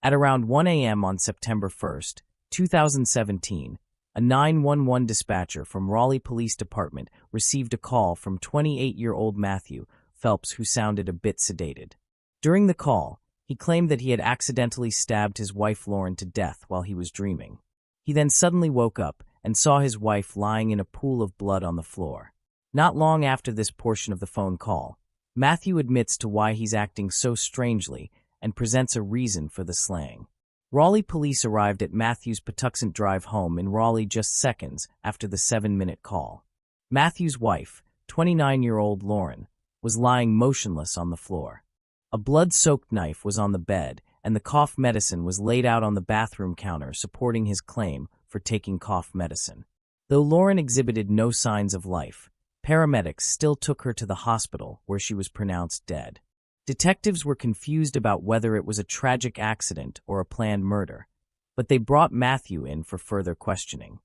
At around 1 a.m. on September 1, 2017, a 911 dispatcher from Raleigh Police Department received a call from 28-year-old Matthew Phelps, who sounded a bit sedated. During the call, he claimed that he had accidentally stabbed his wife Lauren to death while he was dreaming. He then suddenly woke up and saw his wife lying in a pool of blood on the floor. Not long after this portion of the phone call, Matthew admits to why he's acting so strangely and presents a reason for the slaying. Raleigh police arrived at Matthew's Patuxent Drive home in Raleigh just seconds after the 7-minute call. Matthew's wife, 29-year-old Lauren, was lying motionless on the floor. A blood-soaked knife was on the bed, and the cough medicine was laid out on the bathroom counter, supporting his claim for taking cough medicine. Though Lauren exhibited no signs of life, paramedics still took her to the hospital, where she was pronounced dead. Detectives were confused about whether it was a tragic accident or a planned murder, but they brought Matthew in for further questioning.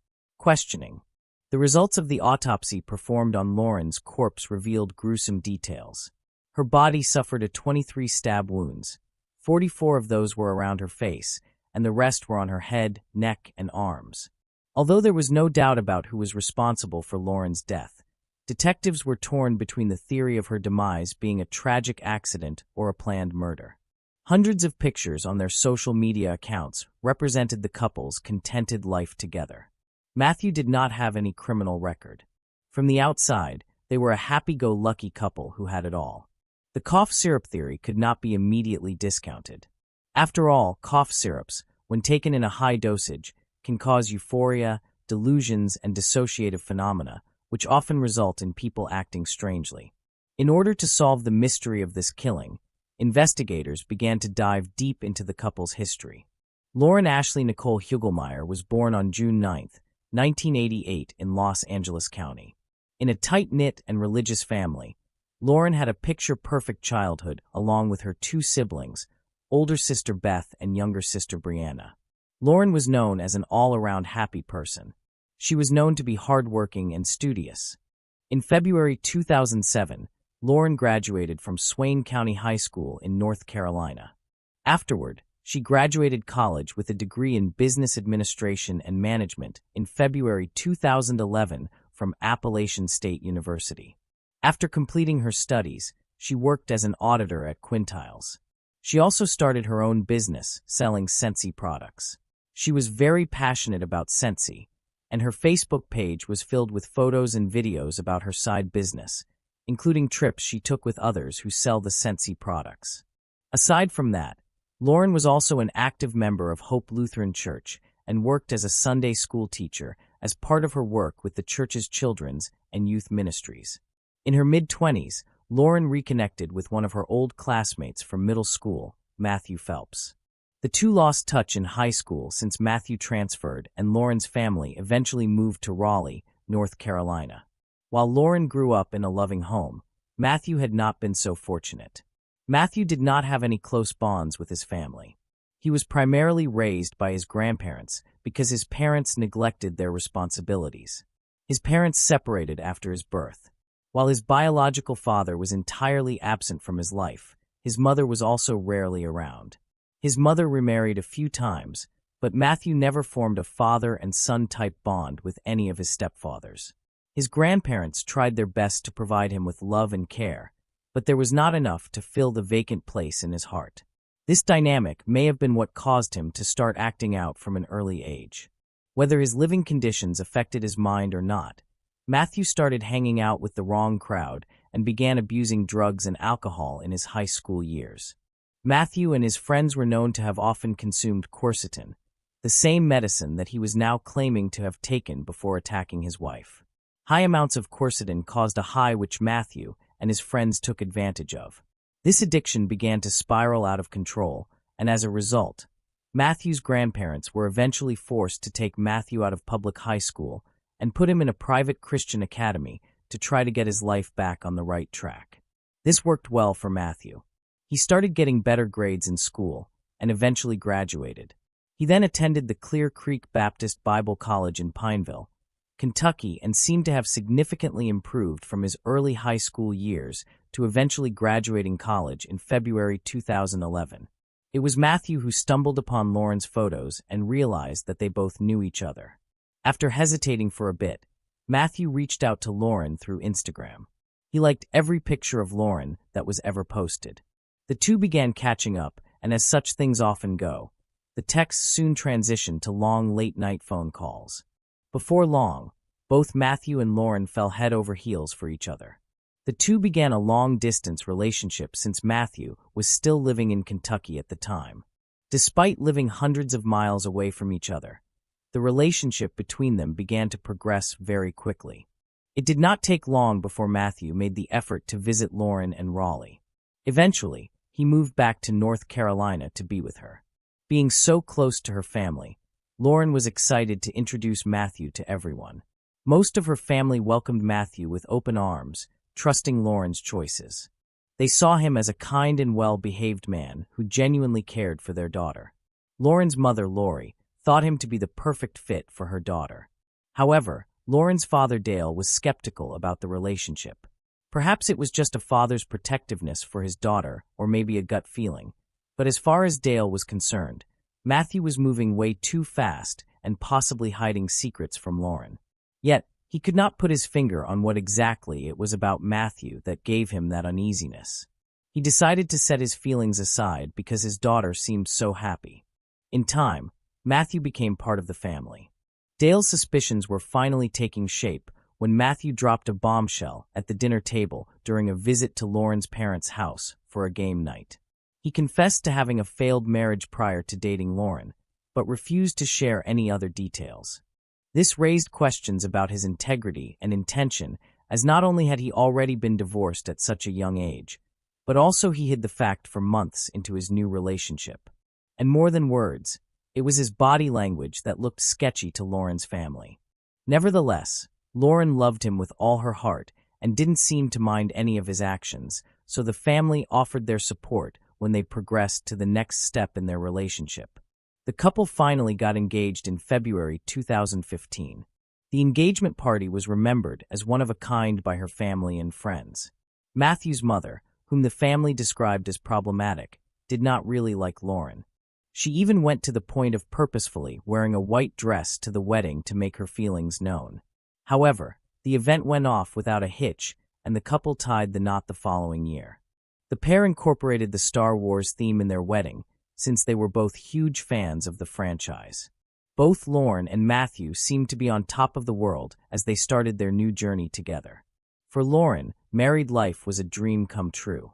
The results of the autopsy performed on Lauren's corpse revealed gruesome details. Her body suffered 23 stab wounds. 44 of those were around her face, and the rest were on her head, neck, and arms. Although there was no doubt about who was responsible for Lauren's death, detectives were torn between the theory of her demise being a tragic accident or a planned murder. Hundreds of pictures on their social media accounts represented the couple's contented life together. Matthew did not have any criminal record. From the outside, they were a happy-go-lucky couple who had it all. The cough syrup theory could not be immediately discounted. After all, cough syrups, when taken in a high dosage, can cause euphoria, delusions, and dissociative phenomena, which often result in people acting strangely. In order to solve the mystery of this killing, investigators began to dive deep into the couple's history. Lauren Ashley Nicole Hugelmeyer was born on June 9, 1988 in Los Angeles County. In a tight-knit and religious family, Lauren had a picture-perfect childhood along with her 2 siblings, older sister Beth and younger sister Brianna. Lauren was known as an all-around happy person. She was known to be hardworking and studious. In February 2007, Lauren graduated from Swain County High School in North Carolina. Afterward, she graduated college with a degree in business administration and management in February 2011 from Appalachian State University. After completing her studies, she worked as an auditor at Quintiles. She also started her own business, selling Scentsy products. She was very passionate about Scentsy, and her Facebook page was filled with photos and videos about her side business, including trips she took with others who sell the Scentsy products. Aside from that, Lauren was also an active member of Hope Lutheran Church and worked as a Sunday school teacher as part of her work with the church's children's and youth ministries. In her mid-20s, Lauren reconnected with one of her old classmates from middle school, Matthew Phelps. The two lost touch in high school since Matthew transferred and Lauren's family eventually moved to Raleigh, North Carolina. While Lauren grew up in a loving home, Matthew had not been so fortunate. Matthew did not have any close bonds with his family. He was primarily raised by his grandparents because his parents neglected their responsibilities. His parents separated after his birth. While his biological father was entirely absent from his life, his mother was also rarely around. His mother remarried a few times, but Matthew never formed a father and son type bond with any of his stepfathers. His grandparents tried their best to provide him with love and care, but there was not enough to fill the vacant place in his heart. This dynamic may have been what caused him to start acting out from an early age. Whether his living conditions affected his mind or not, Matthew started hanging out with the wrong crowd and began abusing drugs and alcohol in his high school years. Matthew and his friends were known to have often consumed quercetin, the same medicine that he was now claiming to have taken before attacking his wife. High amounts of quercetin caused a high which Matthew and his friends took advantage of. This addiction began to spiral out of control, and as a result, Matthew's grandparents were eventually forced to take Matthew out of public high school and put him in a private Christian academy to try to get his life back on the right track. This worked well for Matthew. He started getting better grades in school and eventually graduated. He then attended the Clear Creek Baptist Bible College in Pineville, Kentucky, and seemed to have significantly improved from his early high school years to eventually graduating college in February 2011. It was Matthew who stumbled upon Lauren's photos and realized that they both knew each other. After hesitating for a bit, Matthew reached out to Lauren through Instagram. He liked every picture of Lauren that was ever posted. The two began catching up, and as such things often go, the texts soon transitioned to long late-night phone calls. Before long, both Matthew and Lauren fell head over heels for each other. The two began a long-distance relationship since Matthew was still living in Kentucky at the time. Despite living hundreds of miles away from each other, the relationship between them began to progress very quickly. It did not take long before Matthew made the effort to visit Lauren in Raleigh. Eventually, he moved back to North Carolina to be with her. Being so close to her family, Lauren was excited to introduce Matthew to everyone. Most of her family welcomed Matthew with open arms, trusting Lauren's choices. They saw him as a kind and well-behaved man who genuinely cared for their daughter. Lauren's mother, Lori, thought him to be the perfect fit for her daughter. However, Lauren's father, Dale, was skeptical about the relationship. Perhaps it was just a father's protectiveness for his daughter, or maybe a gut feeling. But as far as Dale was concerned, Matthew was moving way too fast and possibly hiding secrets from Lauren. Yet, he could not put his finger on what exactly it was about Matthew that gave him that uneasiness. He decided to set his feelings aside because his daughter seemed so happy. In time, Matthew became part of the family. Dale's suspicions were finally taking shape when Matthew dropped a bombshell at the dinner table during a visit to Lauren's parents' house for a game night. He confessed to having a failed marriage prior to dating Lauren, but refused to share any other details. This raised questions about his integrity and intention, as not only had he already been divorced at such a young age, but also he hid the fact for months into his new relationship. And more than words, it was his body language that looked sketchy to Lauren's family. Nevertheless, Lauren loved him with all her heart and didn't seem to mind any of his actions, so the family offered their support when they progressed to the next step in their relationship. The couple finally got engaged in February 2015. The engagement party was remembered as one of a kind by her family and friends. Matthew's mother, whom the family described as problematic, did not really like Lauren. She even went to the point of purposefully wearing a white dress to the wedding to make her feelings known. However, the event went off without a hitch, and the couple tied the knot the following year. The pair incorporated the Star Wars theme in their wedding, since they were both huge fans of the franchise. Both Lauren and Matthew seemed to be on top of the world as they started their new journey together. For Lauren, married life was a dream come true.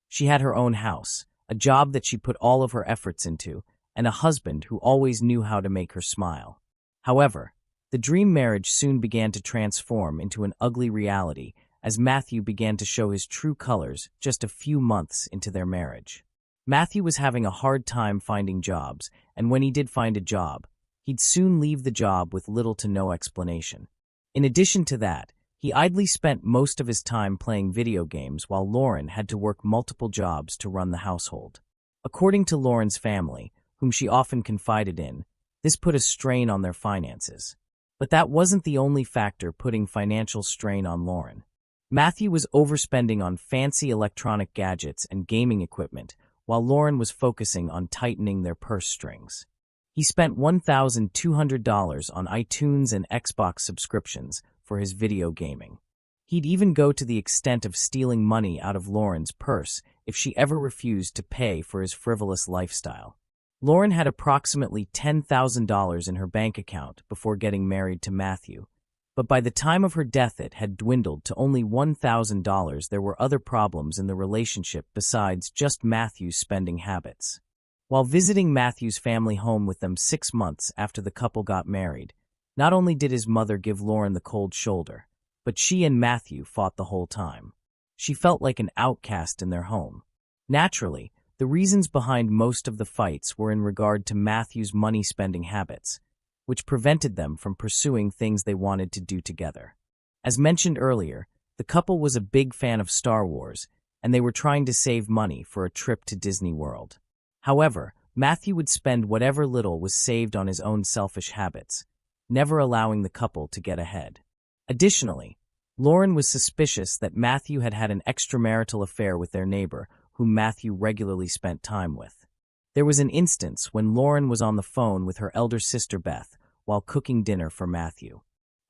She had her own house, a job that she put all of her efforts into, and a husband who always knew how to make her smile. However, the dream marriage soon began to transform into an ugly reality as Matthew began to show his true colors just a few months into their marriage. Matthew was having a hard time finding jobs, and when he did find a job, he'd soon leave the job with little to no explanation. In addition to that, he idly spent most of his time playing video games while Lauren had to work multiple jobs to run the household. According to Lauren's family, whom she often confided in, this put a strain on their finances. But that wasn't the only factor putting financial strain on Lauren. Matthew was overspending on fancy electronic gadgets and gaming equipment, while Lauren was focusing on tightening their purse strings. He spent $1,200 on iTunes and Xbox subscriptions for his video gaming. He'd even go to the extent of stealing money out of Lauren's purse if she ever refused to pay for his frivolous lifestyle. Lauren had approximately $10,000 in her bank account before getting married to Matthew, but by the time of her death it had dwindled to only $1,000. There were other problems in the relationship besides just Matthew's spending habits. While visiting Matthew's family home with them 6 months after the couple got married, not only did his mother give Lauren the cold shoulder, but she and Matthew fought the whole time. She felt like an outcast in their home. Naturally, the reasons behind most of the fights were in regard to Matthew's money-spending habits, which prevented them from pursuing things they wanted to do together. As mentioned earlier, the couple was a big fan of Star Wars, and they were trying to save money for a trip to Disney World. However, Matthew would spend whatever little was saved on his own selfish habits, never allowing the couple to get ahead. Additionally, Lauren was suspicious that Matthew had had an extramarital affair with their neighbor, whom Matthew regularly spent time with. There was an instance when Lauren was on the phone with her elder sister Beth while cooking dinner for Matthew.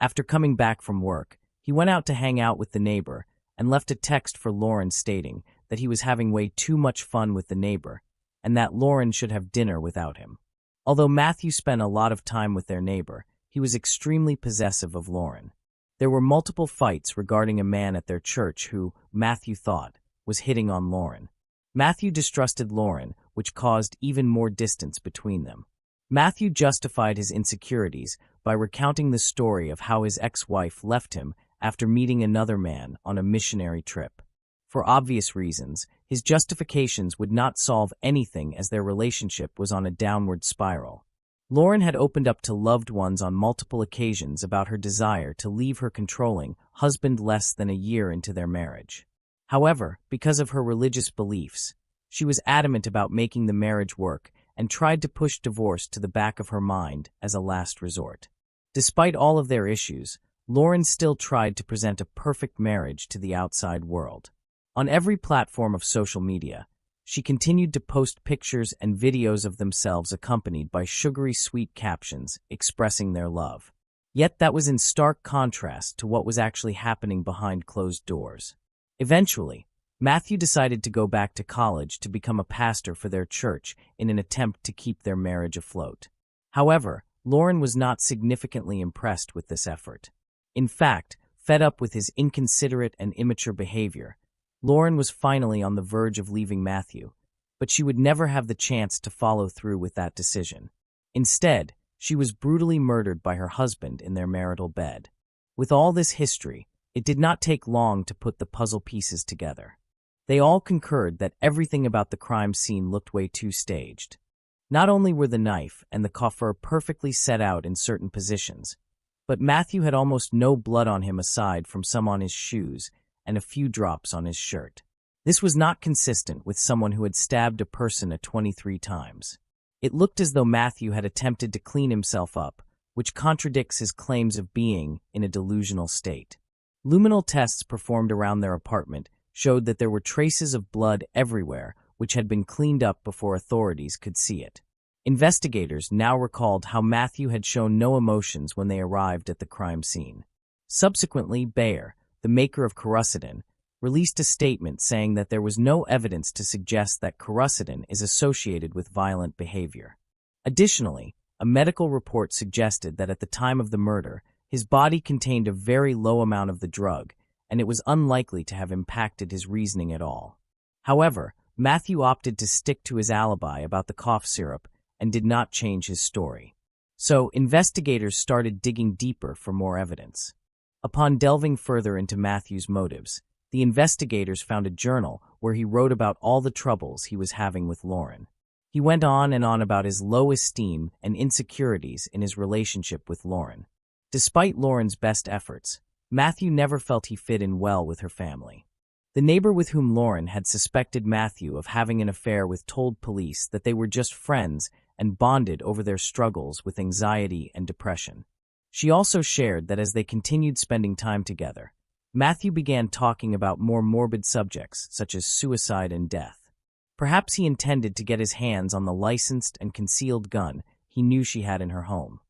After coming back from work, he went out to hang out with the neighbor and left a text for Lauren stating that he was having way too much fun with the neighbor and that Lauren should have dinner without him. Although Matthew spent a lot of time with their neighbor, he was extremely possessive of Lauren. There were multiple fights regarding a man at their church who, Matthew thought, was hitting on Lauren. Matthew distrusted Lauren, which caused even more distance between them. Matthew justified his insecurities by recounting the story of how his ex-wife left him after meeting another man on a missionary trip. For obvious reasons, his justifications would not solve anything as their relationship was on a downward spiral. Lauren had opened up to loved ones on multiple occasions about her desire to leave her controlling husband less than a year into their marriage. However, because of her religious beliefs, she was adamant about making the marriage work and tried to push divorce to the back of her mind as a last resort. Despite all of their issues, Lauren still tried to present a perfect marriage to the outside world. On every platform of social media, she continued to post pictures and videos of themselves accompanied by sugary sweet captions expressing their love. Yet that was in stark contrast to what was actually happening behind closed doors. Eventually, Matthew decided to go back to college to become a pastor for their church in an attempt to keep their marriage afloat. However, Lauren was not significantly impressed with this effort. In fact, fed up with his inconsiderate and immature behavior, Lauren was finally on the verge of leaving Matthew, but she would never have the chance to follow through with that decision. Instead, she was brutally murdered by her husband in their marital bed. With all this history, it did not take long to put the puzzle pieces together. They all concurred that everything about the crime scene looked way too staged. Not only were the knife and the coffer perfectly set out in certain positions, but Matthew had almost no blood on him aside from some on his shoes and a few drops on his shirt. This was not consistent with someone who had stabbed a person 23 times. It looked as though Matthew had attempted to clean himself up, which contradicts his claims of being in a delusional state. Luminal tests performed around their apartment showed that there were traces of blood everywhere, which had been cleaned up before authorities could see it. Investigators now recalled how Matthew had shown no emotions when they arrived at the crime scene. Subsequently, Bayer, the maker of quercetin, released a statement saying that there was no evidence to suggest that quercetin is associated with violent behavior. Additionally, a medical report suggested that at the time of the murder, his body contained a very low amount of the drug, and it was unlikely to have impacted his reasoning at all. However, Matthew opted to stick to his alibi about the cough syrup and did not change his story. So, investigators started digging deeper for more evidence. Upon delving further into Matthew's motives, the investigators found a journal where he wrote about all the troubles he was having with Lauren. He went on and on about his low esteem and insecurities in his relationship with Lauren. Despite Lauren's best efforts, Matthew never felt he fit in well with her family. The neighbor with whom Lauren had suspected Matthew of having an affair with told police that they were just friends and bonded over their struggles with anxiety and depression. She also shared that as they continued spending time together, Matthew began talking about more morbid subjects such as suicide and death. Perhaps he intended to get his hands on the licensed and concealed gun he knew she had in her home.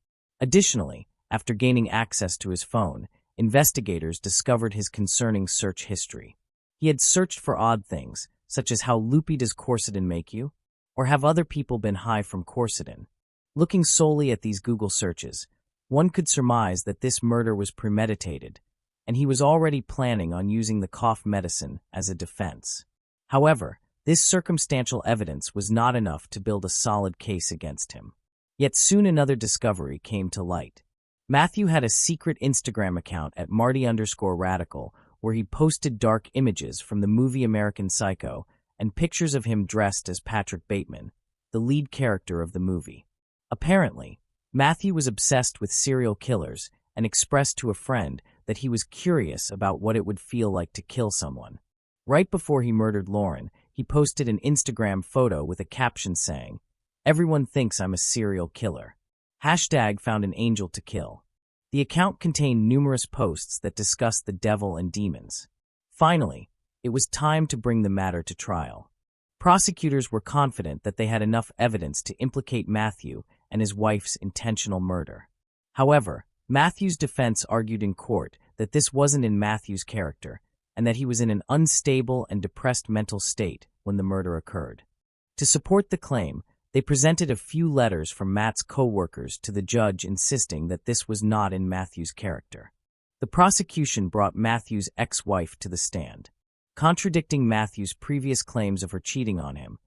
Additionally, after gaining access to his phone, investigators discovered his concerning search history. He had searched for odd things, such as how loopy does quercetin make you? Or have other people been high from quercetin? Looking solely at these Google searches, one could surmise that this murder was premeditated, and he was already planning on using the cough medicine as a defense. However, this circumstantial evidence was not enough to build a solid case against him. Yet soon another discovery came to light. Matthew had a secret Instagram account at Marty_Radical where he posted dark images from the movie American Psycho and pictures of him dressed as Patrick Bateman, the lead character of the movie. Apparently, Matthew was obsessed with serial killers and expressed to a friend that he was curious about what it would feel like to kill someone. Right before he murdered Lauren, he posted an Instagram photo with a caption saying, "Everyone thinks I'm a serial killer. #found an angel to kill." The account contained numerous posts that discussed the devil and demons. Finally, it was time to bring the matter to trial. Prosecutors were confident that they had enough evidence to implicate Matthew and his wife's intentional murder. However, Matthew's defense argued in court that this wasn't in Matthew's character and that he was in an unstable and depressed mental state when the murder occurred. To support the claim, they presented a few letters from Matt's co-workers to the judge insisting that this was not in Matthew's character. The prosecution brought Matthew's ex-wife to the stand. Contradicting Matthew's previous claims of her cheating on him,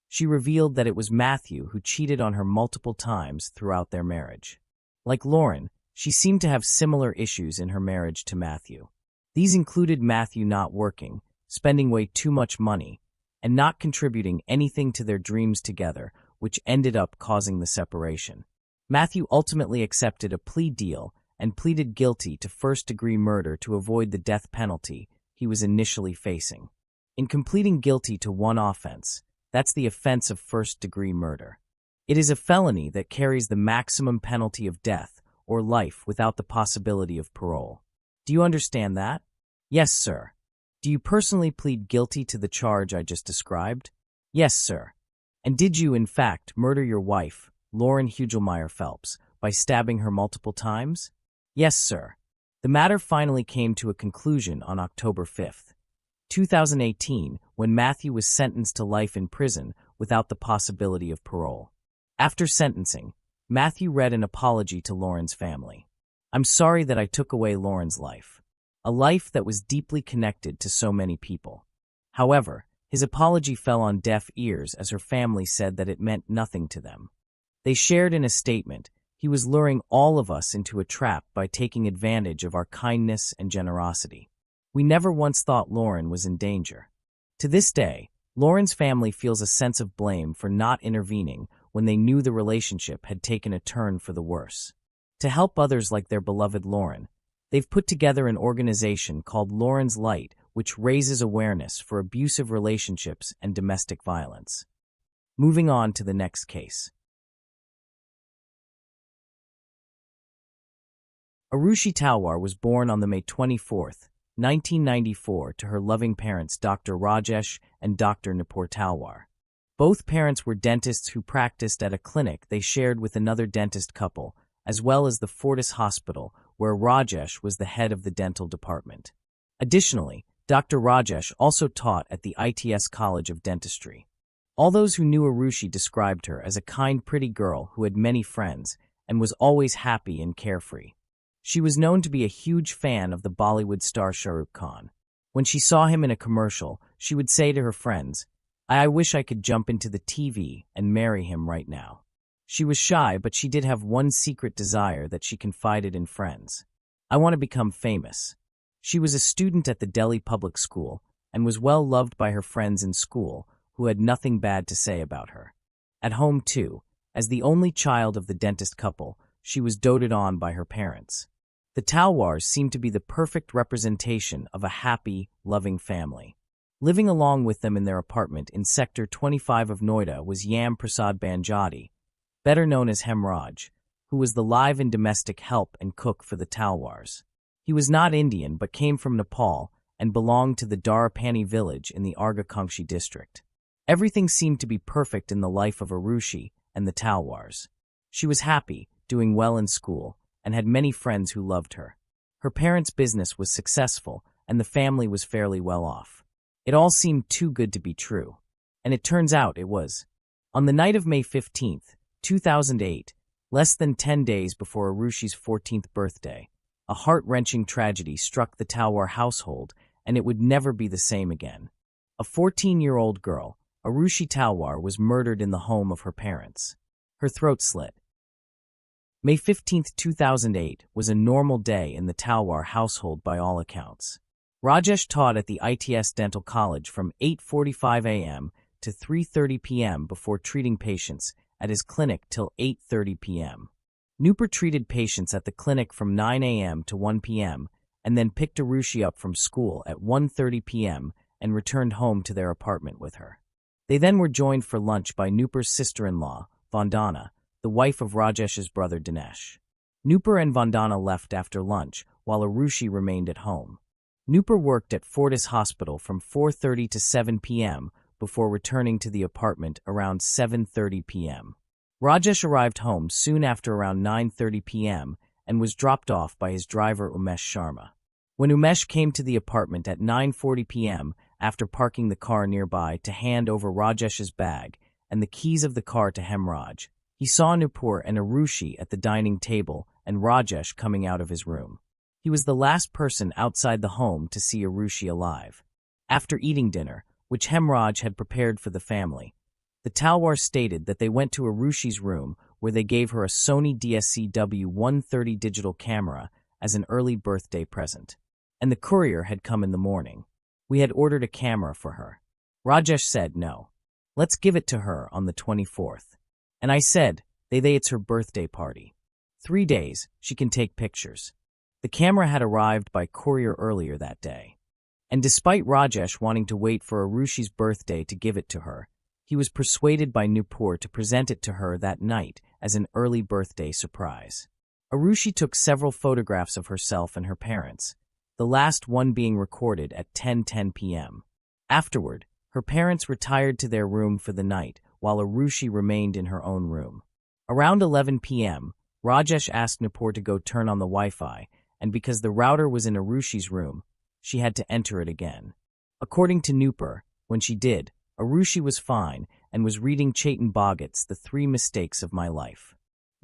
she revealed that it was Matthew who cheated on her multiple times throughout their marriage. Like Lauren, she seemed to have similar issues in her marriage to Matthew. These included Matthew not working, spending way too much money, and not contributing anything to their dreams together, which ended up causing the separation. Matthew ultimately accepted a plea deal and pleaded guilty to first-degree murder to avoid the death penalty he was initially facing. In completing guilty to one offense, that's the offense of first-degree murder. It is a felony that carries the maximum penalty of death or life without the possibility of parole. Do you understand that? Yes, sir. Do you personally plead guilty to the charge I just described? Yes, sir. And did you, in fact, murder your wife, Lauren Hugelmeyer Phelps, by stabbing her multiple times? Yes, sir. The matter finally came to a conclusion on October 5, 2018, when Matthew was sentenced to life in prison without the possibility of parole. After sentencing, Matthew read an apology to Lauren's family. "I'm sorry that I took away Lauren's life, a life that was deeply connected to so many people." However, his apology fell on deaf ears as her family said that it meant nothing to them. They shared in a statement, "He was luring all of us into a trap by taking advantage of our kindness and generosity. We never once thought Lauren was in danger." To this day, Lauren's family feels a sense of blame for not intervening when they knew the relationship had taken a turn for the worse. To help others like their beloved Lauren, they've put together an organization called Lauren's Light, which raises awareness for abusive relationships and domestic violence. Moving on to the next case. Arushi Talwar was born on May 24, 1994, to her loving parents Dr. Rajesh and Dr. Nupur Talwar. Both parents were dentists who practiced at a clinic they shared with another dentist couple, as well as the Fortis Hospital, where Rajesh was the head of the dental department. Additionally, Dr. Rajesh also taught at the ITS College of Dentistry. All those who knew Arushi described her as a kind, pretty girl who had many friends and was always happy and carefree. She was known to be a huge fan of the Bollywood star Shah Rukh Khan. When she saw him in a commercial, she would say to her friends, I wish I could jump into the TV and marry him right now." She was shy, but she did have one secret desire that she confided in friends. "I want to become famous." She was a student at the Delhi public school and was well loved by her friends in school who had nothing bad to say about her. At home, too, as the only child of the dentist couple, she was doted on by her parents. The Talwars seemed to be the perfect representation of a happy, loving family. Living along with them in their apartment in Sector 25 of Noida was Yam Prasad Banjadi, better known as Hemraj, who was the live and domestic help and cook for the Talwars. He was not Indian but came from Nepal and belonged to the Darapani village in the Arghakongshi district. Everything seemed to be perfect in the life of Arushi and the Talwars. She was happy, doing well in school, and had many friends who loved her. Her parents' business was successful, and the family was fairly well off. It all seemed too good to be true. And it turns out it was. On the night of May 15, 2008, less than 10 days before Arushi's 14th birthday, a heart-wrenching tragedy struck the Talwar household, and it would never be the same again. A 14-year-old girl, Arushi Talwar, was murdered in the home of her parents. Her throat slit. May 15, 2008 was a normal day in the Talwar household by all accounts. Rajesh taught at the ITS Dental College from 8:45 a.m. to 3:30 p.m. before treating patients at his clinic till 8:30 p.m. Nupur treated patients at the clinic from 9 a.m. to 1 p.m. and then picked Arushi up from school at 1:30 p.m. and returned home to their apartment with her. They then were joined for lunch by Nupur's sister-in-law, Vandana, the wife of Rajesh's brother Dinesh. Nupur and Vandana left after lunch, while Arushi remained at home. Nupur worked at Fortis Hospital from 4:30 to 7 p.m., before returning to the apartment around 7:30 p.m. Rajesh arrived home soon after around 9:30 p.m. and was dropped off by his driver Umesh Sharma. When Umesh came to the apartment at 9:40 p.m. after parking the car nearby to hand over Rajesh's bag and the keys of the car to Hemraj, he saw Nupur and Arushi at the dining table and Rajesh coming out of his room. He was the last person outside the home to see Arushi alive. After eating dinner, which Hemraj had prepared for the family, the Talwar stated that they went to Arushi's room where they gave her a Sony DSCW-130 digital camera as an early birthday present. And the courier had come in the morning. We had ordered a camera for her. Rajesh said, "No. Let's give it to her on the 24th. And I said, it's her birthday party. 3 days, she can take pictures." The camera had arrived by courier earlier that day. And despite Rajesh wanting to wait for Arushi's birthday to give it to her, he was persuaded by Nupur to present it to her that night as an early birthday surprise. Arushi took several photographs of herself and her parents, the last one being recorded at 10:10 p.m. Afterward, her parents retired to their room for the night, while Arushi remained in her own room. Around 11 p.m., Rajesh asked Nupur to go turn on the Wi-Fi, and because the router was in Arushi's room, she had to enter it again. According to Nupur, when she did, Arushi was fine and was reading Chetan Bhagat's The 3 Mistakes of My Life.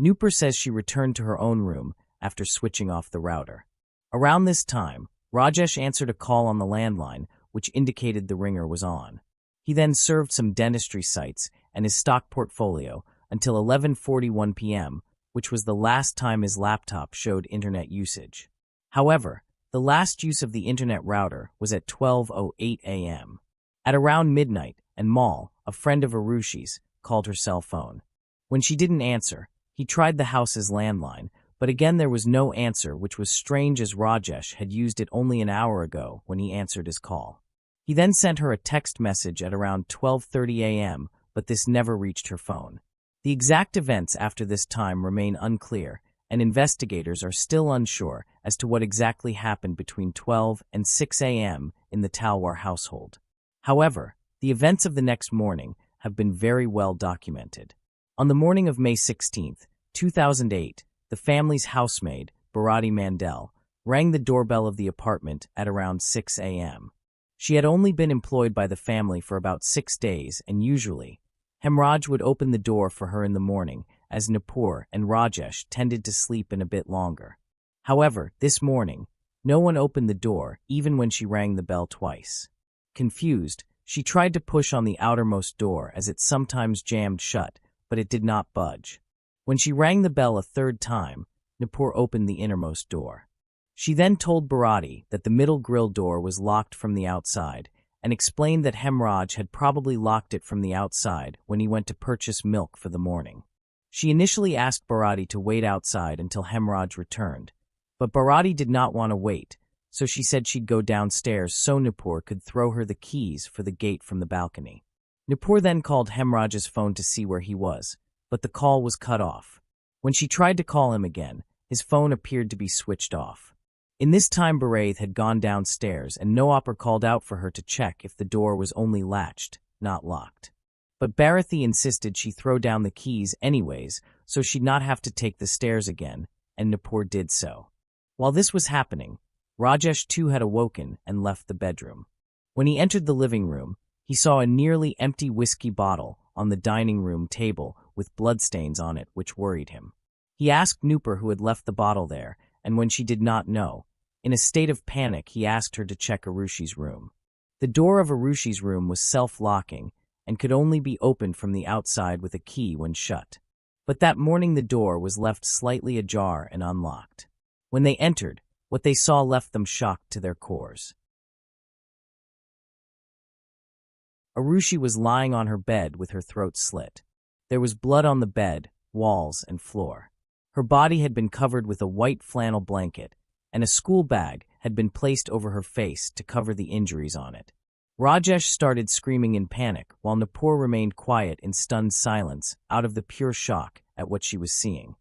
Nupur says she returned to her own room after switching off the router. Around this time, Rajesh answered a call on the landline, which indicated the ringer was on. He then served some dentistry sites and his stock portfolio until 11:41 p.m., which was the last time his laptop showed internet usage. However, the last use of the internet router was at 12:08 a.m. At around midnight, and Mal, a friend of Arushi's, called her cell phone. When she didn't answer, he tried the house's landline, but again there was no answer, which was strange as Rajesh had used it only an hour ago when he answered his call. He then sent her a text message at around 12:30 a.m., but this never reached her phone. The exact events after this time remain unclear, and investigators are still unsure as to what exactly happened between 12 and 6 a.m. in the Talwar household. However, the events of the next morning have been very well documented. On the morning of May 16, 2008, the family's housemaid, Bharati Mandel, rang the doorbell of the apartment at around 6 a.m. She had only been employed by the family for about 6 days, and usually, Hemraj would open the door for her in the morning, as Nupur and Rajesh tended to sleep in a bit longer. However, this morning, no one opened the door even when she rang the bell twice. Confused, she tried to push on the outermost door as it sometimes jammed shut, but it did not budge. When she rang the bell a third time, Nupur opened the innermost door. She then told Bharati that the middle grill door was locked from the outside and explained that Hemraj had probably locked it from the outside when he went to purchase milk for the morning. She initially asked Bharati to wait outside until Hemraj returned, but Bharati did not want to wait, so she said she'd go downstairs so Nupur could throw her the keys for the gate from the balcony. Nupur then called Hemraj's phone to see where he was, but the call was cut off. When she tried to call him again, his phone appeared to be switched off. In this time, Bharati had gone downstairs and Noapur called out for her to check if the door was only latched, not locked. But Bharati insisted she throw down the keys anyways so she'd not have to take the stairs again, and Nupur did so. While this was happening, Rajesh too had awoken and left the bedroom. When he entered the living room, he saw a nearly empty whiskey bottle on the dining room table with bloodstains on it, which worried him. He asked Nupur who had left the bottle there, and when she did not know, in a state of panic he asked her to check Arushi's room. The door of Arushi's room was self-locking and could only be opened from the outside with a key when shut. But that morning the door was left slightly ajar and unlocked. When they entered, what they saw left them shocked to their cores. Arushi was lying on her bed with her throat slit. There was blood on the bed, walls, and floor. Her body had been covered with a white flannel blanket, and a school bag had been placed over her face to cover the injuries on it. Rajesh started screaming in panic, while Nupur remained quiet in stunned silence out of the pure shock at what she was seeing.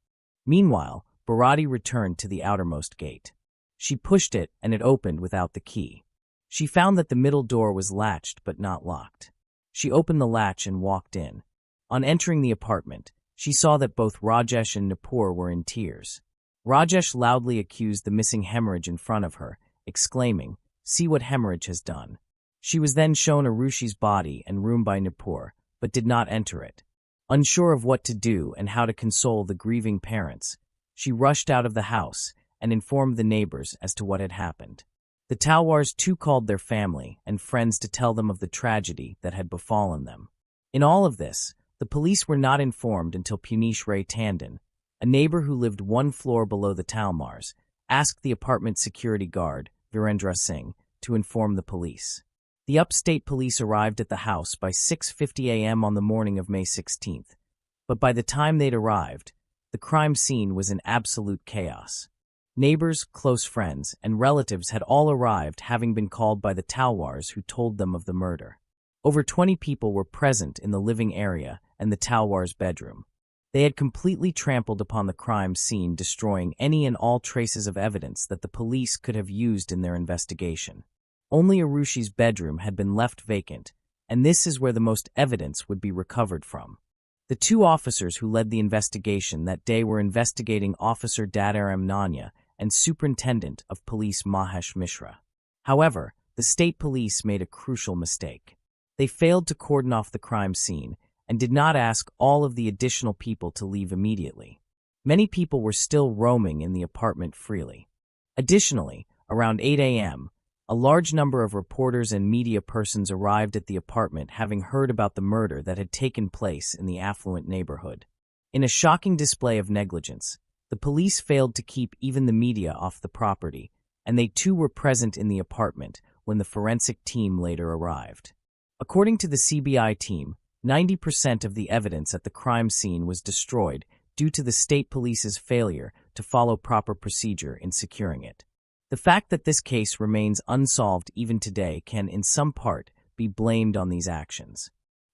Meanwhile, Bharati returned to the outermost gate. She pushed it, and it opened without the key. She found that the middle door was latched but not locked. She opened the latch and walked in. On entering the apartment, she saw that both Rajesh and Nupur were in tears. Rajesh loudly accused the missing hemorrhage in front of her, exclaiming, "See what hemorrhage has done." She was then shown Arushi's body and room by Nupur, but did not enter it. Unsure of what to do and how to console the grieving parents, she rushed out of the house and informed the neighbors as to what had happened. The Talwars too called their family and friends to tell them of the tragedy that had befallen them. In all of this, the police were not informed until Punish Ray Tandon, a neighbor who lived one floor below the Talmars, asked the apartment security guard, Virendra Singh, to inform the police. The upstate police arrived at the house by 6:50 a.m. on the morning of May 16th, but by the time they'd arrived, the crime scene was in absolute chaos. Neighbors, close friends, and relatives had all arrived, having been called by the Talwars who told them of the murder. Over 20 people were present in the living area and the Talwars' bedroom. They had completely trampled upon the crime scene, destroying any and all traces of evidence that the police could have used in their investigation. Only Arushi's bedroom had been left vacant, and this is where the most evidence would be recovered from. The two officers who led the investigation that day were investigating Officer Dadaram Nanya and Superintendent of Police Mahesh Mishra. However, the state police made a crucial mistake. They failed to cordon off the crime scene and did not ask all of the additional people to leave immediately. Many people were still roaming in the apartment freely. Additionally, around 8 a.m., a large number of reporters and media persons arrived at the apartment, having heard about the murder that had taken place in the affluent neighborhood. In a shocking display of negligence, the police failed to keep even the media off the property, and they too were present in the apartment when the forensic team later arrived. According to the CBI team, 90% of the evidence at the crime scene was destroyed due to the state police's failure to follow proper procedure in securing it. The fact that this case remains unsolved even today can, in some part, be blamed on these actions.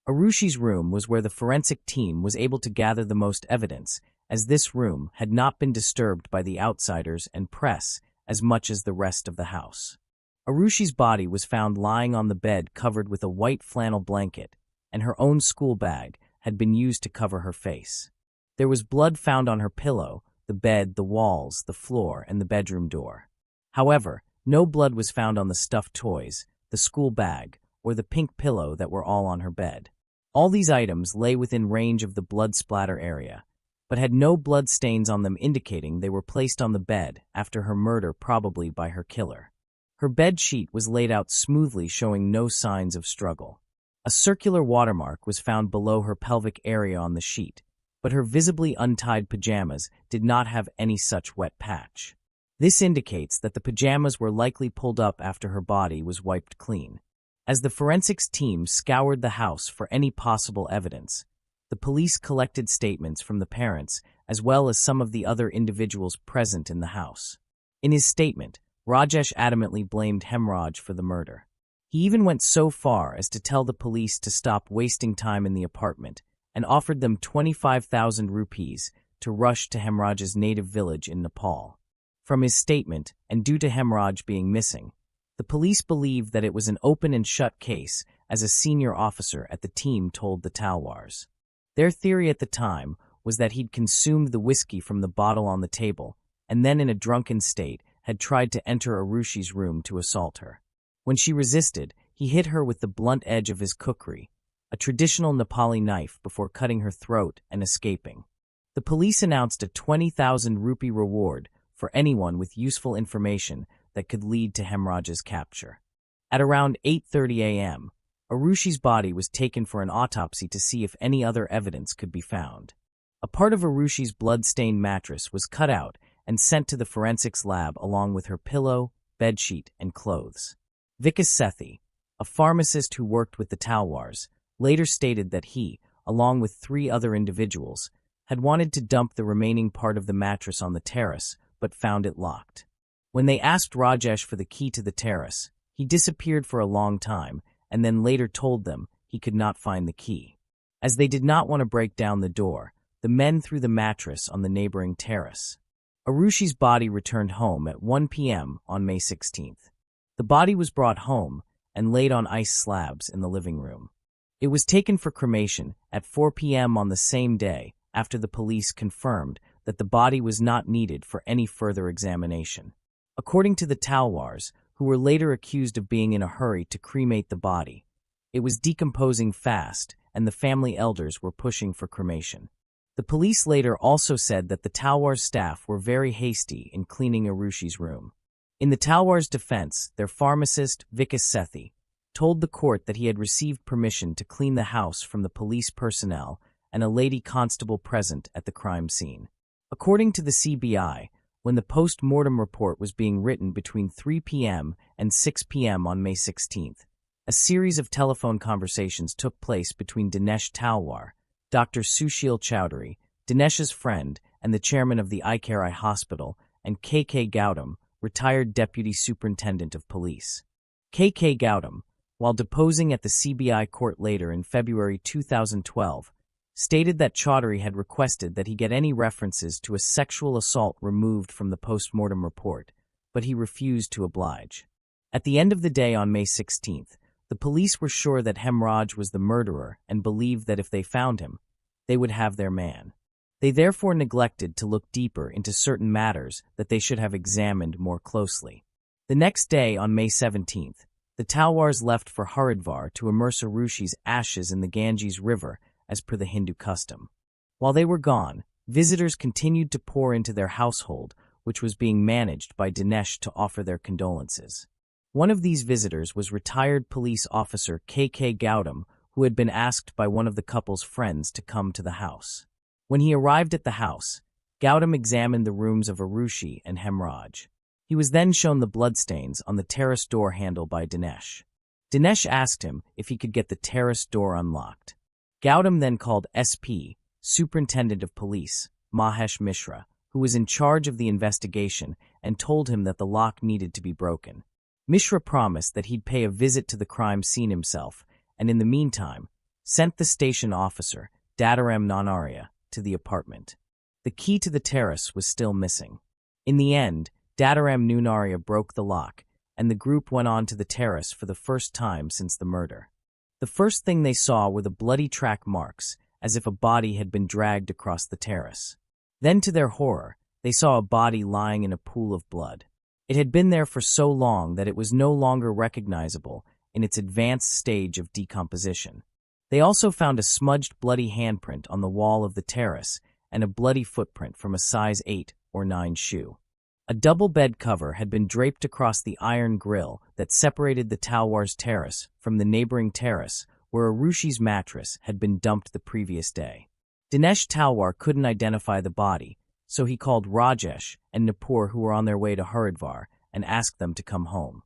Arushi's room was where the forensic team was able to gather the most evidence, as this room had not been disturbed by the outsiders and press as much as the rest of the house. Arushi's body was found lying on the bed covered with a white flannel blanket, and her own school bag had been used to cover her face. There was blood found on her pillow, the bed, the walls, the floor, and the bedroom door. However, no blood was found on the stuffed toys, the school bag, or the pink pillow that were all on her bed. All these items lay within range of the blood splatter area, but had no blood stains on them, indicating they were placed on the bed after her murder, probably by her killer. Her bed sheet was laid out smoothly, showing no signs of struggle. A circular watermark was found below her pelvic area on the sheet, but her visibly untied pajamas did not have any such wet patch. This indicates that the pajamas were likely pulled up after her body was wiped clean. As the forensics team scoured the house for any possible evidence, the police collected statements from the parents as well as some of the other individuals present in the house. In his statement, Rajesh adamantly blamed Hemraj for the murder. He even went so far as to tell the police to stop wasting time in the apartment and offered them 25,000 rupees to rush to Hemraj's native village in Nepal. From his statement, and due to Hemraj being missing, the police believed that it was an open and shut case, as a senior officer at the team told the Talwars. Their theory at the time was that he'd consumed the whiskey from the bottle on the table and then in a drunken state had tried to enter Arushi's room to assault her. When she resisted, he hit her with the blunt edge of his kukri, a traditional Nepali knife, before cutting her throat and escaping. The police announced a 20,000 rupee reward for anyone with useful information that could lead to Hemraj's capture. At around 8:30 a.m., Arushi's body was taken for an autopsy to see if any other evidence could be found. A part of Arushi's blood-stained mattress was cut out and sent to the forensics lab along with her pillow, bedsheet, and clothes. Vikas Sethi, a pharmacist who worked with the Talwars, later stated that he, along with 3 other individuals, had wanted to dump the remaining part of the mattress on the terrace, but found it locked. When they asked Rajesh for the key to the terrace, he disappeared for a long time and then later told them he could not find the key. As they did not want to break down the door, the men threw the mattress on the neighboring terrace. Arushi's body returned home at 1 p.m. on May 16th. The body was brought home and laid on ice slabs in the living room. It was taken for cremation at 4 p.m. on the same day after the police confirmed that the body was not needed for any further examination. According to the Talwars, who were later accused of being in a hurry to cremate the body, it was decomposing fast and the family elders were pushing for cremation. The police later also said that the Talwars staff were very hasty in cleaning Arushi's room. In the Talwars' defense, their pharmacist, Vikas Sethi, told the court that he had received permission to clean the house from the police personnel and a lady constable present at the crime scene. According to the CBI, when the post-mortem report was being written between 3 p.m. and 6 p.m. on May 16th, a series of telephone conversations took place between Dinesh Talwar, Dr. Sushil Chowdhury, Dinesh's friend and the chairman of the iCare Eye Hospital, and K.K. Gautam, retired deputy superintendent of police. K.K. Gautam, while deposing at the CBI court later in February 2012, stated that Chowdhury had requested that he get any references to a sexual assault removed from the post-mortem report, but he refused to oblige. At the end of the day on May 16th, the police were sure that Hemraj was the murderer and believed that if they found him, they would have their man. They therefore neglected to look deeper into certain matters that they should have examined more closely. The next day, on May 17th, the Talwars left for Haridwar to immerse Arushi's ashes in the Ganges River as per the Hindu custom. While they were gone, visitors continued to pour into their household, which was being managed by Dinesh, to offer their condolences. One of these visitors was retired police officer K.K. Gautam, who had been asked by one of the couple's friends to come to the house. When he arrived at the house, Gautam examined the rooms of Arushi and Hemraj. He was then shown the bloodstains on the terrace door handle by Dinesh. Dinesh asked him if he could get the terrace door unlocked. Gautam then called SP, Superintendent of Police, Mahesh Mishra, who was in charge of the investigation, and told him that the lock needed to be broken. Mishra promised that he'd pay a visit to the crime scene himself, and in the meantime, sent the station officer, Dadaram Nanaria, to the apartment. The key to the terrace was still missing. In the end, Dadaram Nunaria broke the lock, and the group went on to the terrace for the first time since the murder. The first thing they saw were the bloody track marks, as if a body had been dragged across the terrace. Then, to their horror, they saw a body lying in a pool of blood. It had been there for so long that it was no longer recognizable in its advanced stage of decomposition. They also found a smudged bloody handprint on the wall of the terrace and a bloody footprint from a size 8 or 9 shoe. A double bed cover had been draped across the iron grill that separated the Talwar's terrace from the neighboring terrace where Arushi's mattress had been dumped the previous day. Dinesh Talwar couldn't identify the body, so he called Rajesh and Nupur, who were on their way to Haridwar, and asked them to come home.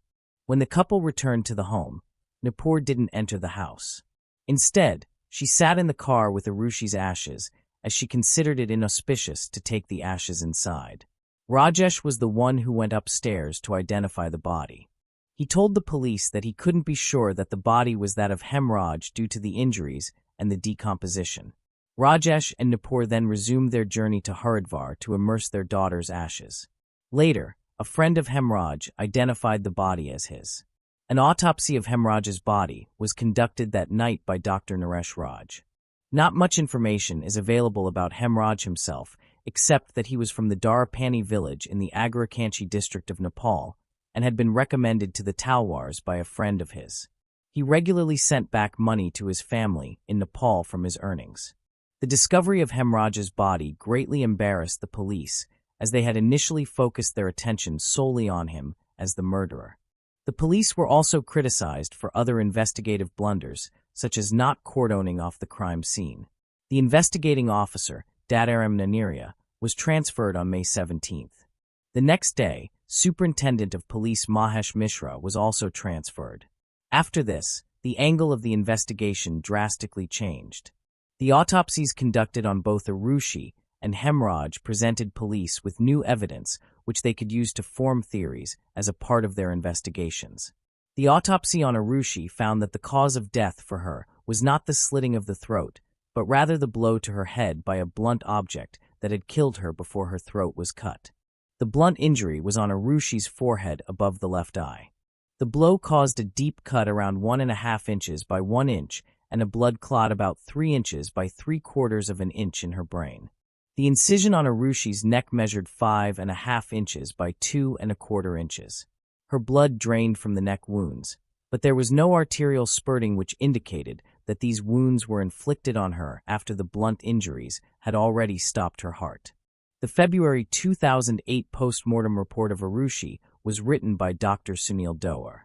When the couple returned to the home, Nupur didn't enter the house. Instead, she sat in the car with Arushi's ashes, as she considered it inauspicious to take the ashes inside. Rajesh was the one who went upstairs to identify the body. He told the police that he couldn't be sure that the body was that of Hemraj due to the injuries and the decomposition. Rajesh and Nupur then resumed their journey to Haridwar to immerse their daughter's ashes. Later, a friend of Hemraj identified the body as his. An autopsy of Hemraj's body was conducted that night by Dr. Naresh Raj. Not much information is available about Hemraj himself, except that he was from the Darapani village in the Agrakanchi district of Nepal and had been recommended to the Talwars by a friend of his. He regularly sent back money to his family in Nepal from his earnings. The discovery of Hemraj's body greatly embarrassed the police, as they had initially focused their attention solely on him as the murderer. The police were also criticized for other investigative blunders, such as not cordoning off the crime scene. The investigating officer, Dadaram Nanaria, was transferred on May 17th. The next day, Superintendent of Police Mahesh Mishra was also transferred. After this, the angle of the investigation drastically changed. The autopsies conducted on both Arushi and Hemraj presented police with new evidence which they could use to form theories as a part of their investigations. The autopsy on Arushi found that the cause of death for her was not the slitting of the throat, but rather the blow to her head by a blunt object that had killed her before her throat was cut. The blunt injury was on Arushi's forehead above the left eye. The blow caused a deep cut around 1.5 inches by 1 inch and a blood clot about 3 inches by 3/4 of an inch in her brain. The incision on Arushi's neck measured 5.5 inches by 2.25 inches. Her blood drained from the neck wounds, but there was no arterial spurting, which indicated that these wounds were inflicted on her after the blunt injuries had already stopped her heart. The February 2008 post-mortem report of Arushi was written by Dr. Sunil Doar.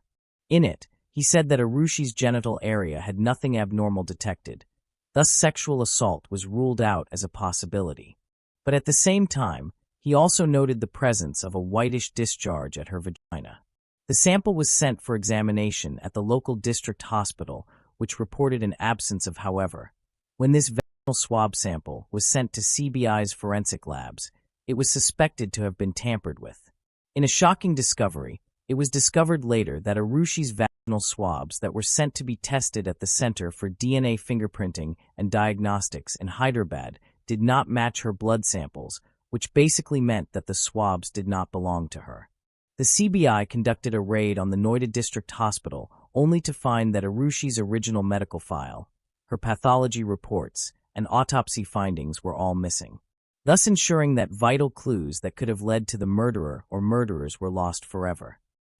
In it, he said that Arushi's genital area had nothing abnormal detected, thus sexual assault was ruled out as a possibility. But at the same time, he also noted the presence of a whitish discharge at her vagina. The sample was sent for examination at the local district hospital, which reported an absence of. However, when this vaginal swab sample was sent to CBI's forensic labs, it was suspected to have been tampered with. In a shocking discovery, it was discovered later that Arushi's vaginal swabs that were sent to be tested at the Center for DNA Fingerprinting and Diagnostics in Hyderabad did not match her blood samples, which basically meant that the swabs did not belong to her. The CBI conducted a raid on the Noida District Hospital only to find that Arushi's original medical file, her pathology reports, and autopsy findings were all missing, thus ensuring that vital clues that could have led to the murderer or murderers were lost forever.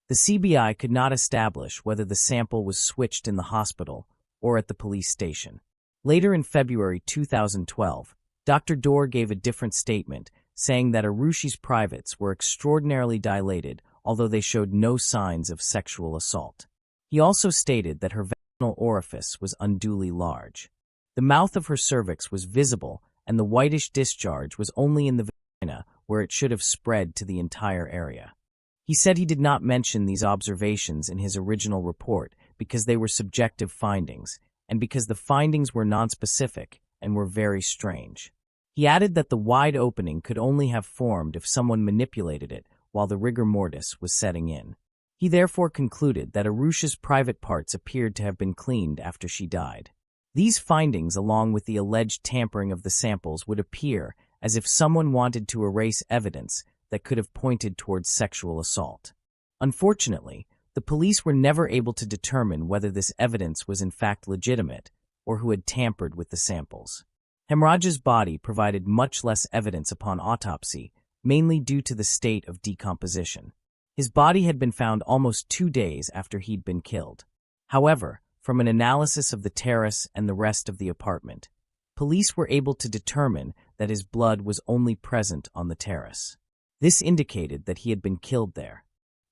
The CBI could not establish whether the sample was switched in the hospital or at the police station. Later in February 2012, Dr. Doar gave a different statement, saying that Arushi's privates were extraordinarily dilated, although they showed no signs of sexual assault. He also stated that her vaginal orifice was unduly large. The mouth of her cervix was visible, and the whitish discharge was only in the vagina, where it should have spread to the entire area. He said he did not mention these observations in his original report because they were subjective findings, and because the findings were nonspecific and were very strange. He added that the wide opening could only have formed if someone manipulated it while the rigor mortis was setting in. He therefore concluded that Arushi's private parts appeared to have been cleaned after she died. These findings, along with the alleged tampering of the samples, would appear as if someone wanted to erase evidence that could have pointed towards sexual assault. Unfortunately, the police were never able to determine whether this evidence was in fact legitimate or who had tampered with the samples. Hemraj's body provided much less evidence upon autopsy, mainly due to the state of decomposition. His body had been found almost 2 days after he'd been killed. However, from an analysis of the terrace and the rest of the apartment, police were able to determine that his blood was only present on the terrace. This indicated that he had been killed there.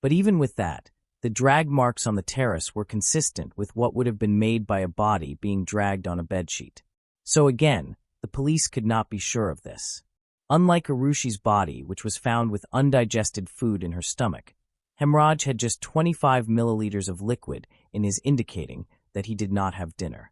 But even with that, the drag marks on the terrace were consistent with what would have been made by a body being dragged on a bedsheet. So again, the police could not be sure of this. Unlike Arushi's body, which was found with undigested food in her stomach, Hemraj had just 25 milliliters of liquid in his, indicating that he did not have dinner.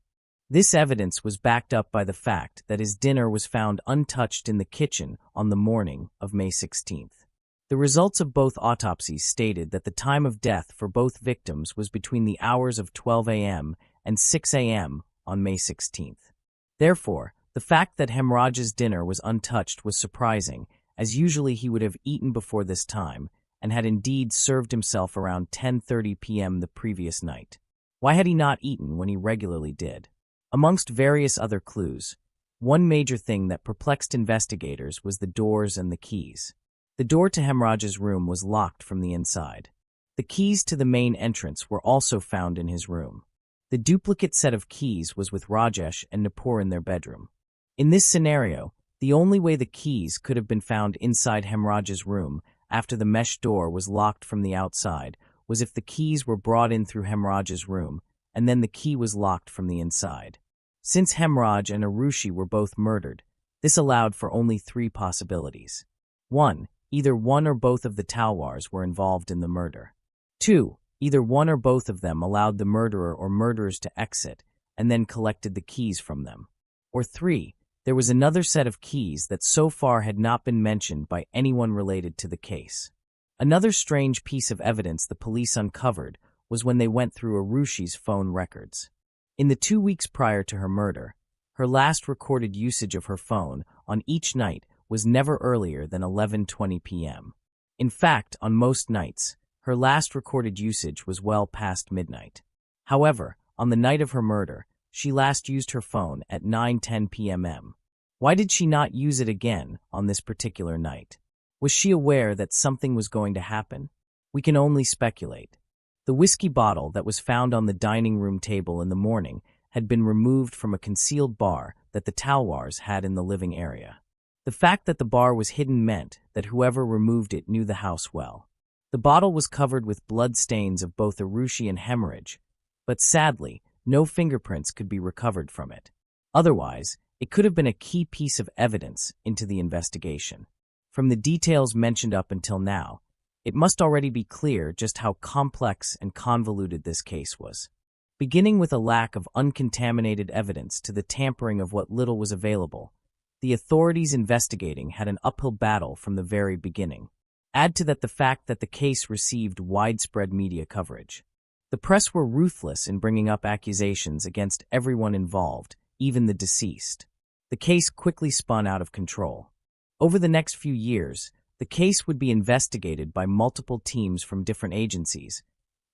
This evidence was backed up by the fact that his dinner was found untouched in the kitchen on the morning of May 16th. The results of both autopsies stated that the time of death for both victims was between the hours of 12 a.m. and 6 a.m. on May 16th. Therefore, the fact that Hemraj's dinner was untouched was surprising, as usually he would have eaten before this time and had indeed served himself around 10:30 p.m. the previous night. Why had he not eaten when he regularly did? Amongst various other clues, one major thing that perplexed investigators was the doors and the keys. The door to Hemraj's room was locked from the inside. The keys to the main entrance were also found in his room. The duplicate set of keys was with Rajesh and Nupur in their bedroom. In this scenario, the only way the keys could have been found inside Hemraj's room after the mesh door was locked from the outside was if the keys were brought in through Hemraj's room and then the key was locked from the inside. Since Hemraj and Arushi were both murdered, this allowed for only 3 possibilities. 1. Either one or both of the Talwars were involved in the murder. 2. Either one or both of them allowed the murderer or murderers to exit and then collected the keys from them. Or 3. There was another set of keys that so far had not been mentioned by anyone related to the case. Another strange piece of evidence the police uncovered was when they went through Arushi's phone records. In the 2 weeks prior to her murder, her last recorded usage of her phone on each night was never earlier than 11:20 p.m. In fact, on most nights, her last recorded usage was well past midnight. However, on the night of her murder, she last used her phone at 9:10 p.m. Why did she not use it again on this particular night? Was she aware that something was going to happen? We can only speculate. The whiskey bottle that was found on the dining room table in the morning had been removed from a concealed bar that the Talwars had in the living area. The fact that the bar was hidden meant that whoever removed it knew the house well. The bottle was covered with blood stains of both Arushi and hemorrhage, but sadly, no fingerprints could be recovered from it. Otherwise, it could have been a key piece of evidence into the investigation. From the details mentioned up until now, it must already be clear just how complex and convoluted this case was. Beginning with a lack of uncontaminated evidence to the tampering of what little was available, the authorities investigating had an uphill battle from the very beginning. Add to that the fact that the case received widespread media coverage. The press were ruthless in bringing up accusations against everyone involved, even the deceased. The case quickly spun out of control. Over the next few years, the case would be investigated by multiple teams from different agencies,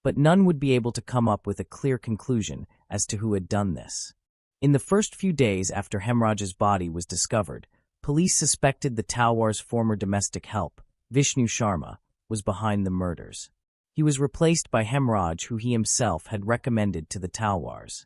but none would be able to come up with a clear conclusion as to who had done this. In the first few days after Hemraj's body was discovered, police suspected the Talwar's former domestic help, Vishnu Sharma, was behind the murders. He was replaced by Hemraj, who he himself had recommended to the Talwars.